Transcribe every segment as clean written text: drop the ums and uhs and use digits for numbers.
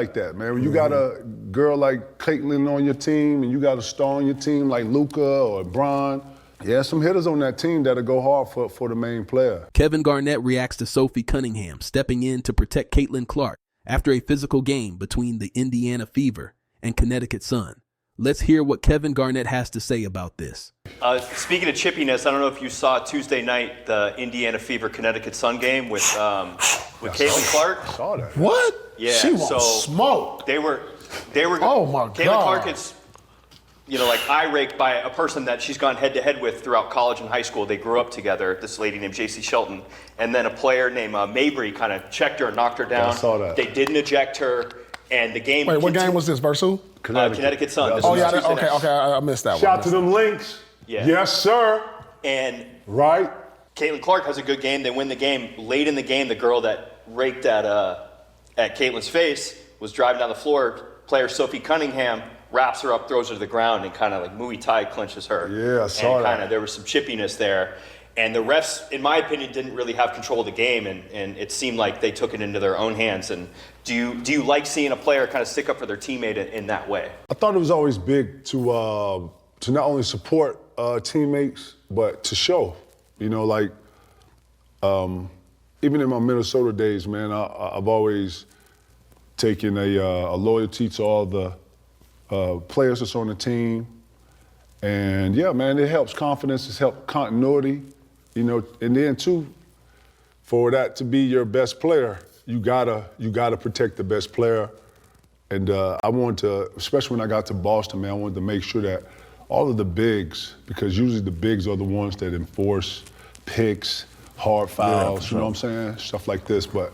like that, man. When you got a girl like Caitlin on your team and you got a star on your team like Luka or Bron, yeah, some hitters on that team that'll go hard for the main player. Kevin Garnett reacts to Sophie Cunningham stepping in to protect Caitlin Clark after a physical game between the Indiana Fever and Connecticut Sun. Let's hear what Kevin Garnett has to say about this. Speaking of chippiness, I don't know if you saw Tuesday night the Indiana Fever Connecticut Sun game with Caitlin Clark. I saw that. What? Yeah. She won't smoke. They were. Oh my God. Caitlin Clark is, like eye-raked by a person that she's gone head-to-head with throughout college and high school. They grew up together. This lady named J.C. Shelton, and then a player named Mabry kind of checked her and knocked her down. I saw that. They didn't eject her, and the game. Wait, what game was this? Versus who? Connecticut Sun. Oh yeah. Okay. I missed that one. Shout to them Lynx. Yeah. Yes, sir. And right. Caitlin Clark has a good game. They win the game. Late in the game, the girl that raked at Caitlin's face was driving down the floor. Player Sophie Cunningham wraps her up, throws her to the ground, and kind of like Muay Thai clinches her. Yeah, I saw and that. kind of there was some chippiness there. And the refs, in my opinion, didn't really have control of the game, and it seemed like they took it into their own hands. And do you like seeing a player kind of stick up for their teammate in that way? I thought it was always big to not only support teammates, but to show. Even in my Minnesota days, man, I've always taken a loyalty to all the players that's on the team. And yeah, man, it helps confidence, it helps continuity, and then too, for that to be your best player, you gotta protect the best player. And I wanted to, especially when I got to Boston, man, I wanted to make sure that all of the bigs, because usually the bigs are the ones that enforce picks, hard fouls, sure. You know what I'm saying? Stuff like this, but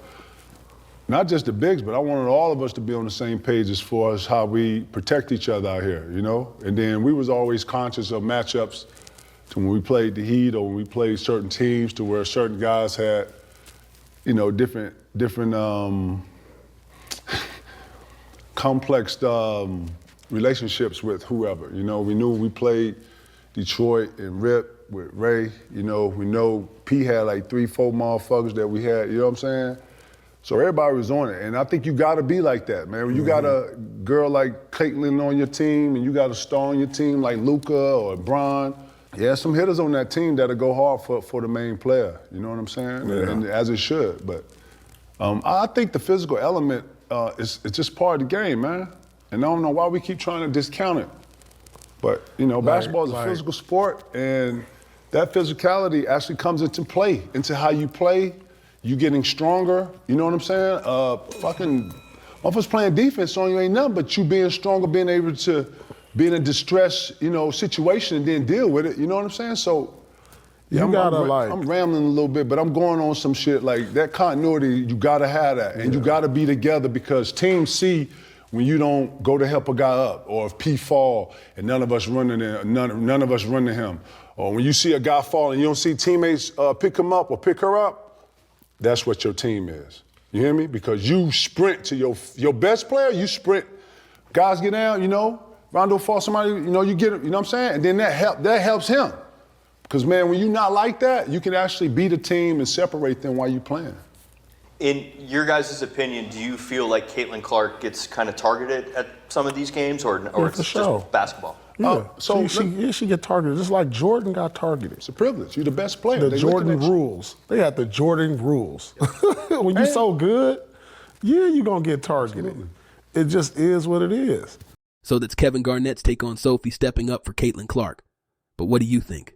not just the bigs, but I wanted all of us to be on the same page as far as how we protect each other out here, And then we was always conscious of matchups to when we played the Heat or when we played certain teams to where certain guys had, different complex relationships with whoever. We knew we played Detroit and Rip with Ray. We know P had like 3-4 motherfuckers that we had, you know what I'm saying? So everybody was on it, and I think you gotta be like that, man. When you got a girl like Caitlin on your team and you got a star on your team like Luka or Bron, yeah, some hitters on that team that'll go hard for the main player, you know what I'm saying? Yeah. And as it should, but I think the physical element is just part of the game, man. And I don't know why we keep trying to discount it. But, basketball is a physical sport, and that physicality actually comes into play, into how you play. You getting stronger, you know what I'm saying? Motherfuckers playing defense on you ain't nothing but you being stronger, being able to be in a distress, situation and then deal with it, you know what I'm saying? So, yeah, I'm rambling a little bit, but I'm going on some shit like that continuity, you gotta have that, and you gotta be together because teams see when you don't go to help a guy up, or if P fall and none of us run to him, or when you see a guy fall and you don't see teammates pick him up or pick her up, that's what your team is. You hear me? Because you sprint to your best player, you sprint. Guys get down, Rondo falls somebody, you get it, you know what I'm saying? And then that helps him. Because, man, when you're not like that, you can actually beat a team and separate them while you're playing. In your guys' opinion, do you feel like Caitlin Clark gets kind of targeted at some of these games, or it's just basketball? Yeah, she get targeted just like Jordan got targeted. It's a privilege. You're the best player. The Jordan rules. They had the Jordan rules. When you're so good, you're going to get targeted. Absolutely. It just is what it is. So that's Kevin Garnett's take on Sophie stepping up for Caitlin Clark. But what do you think?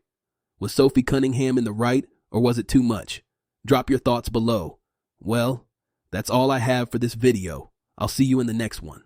Was Sophie Cunningham in the right, or was it too much? Drop your thoughts below. Well, that's all I have for this video. I'll see you in the next one.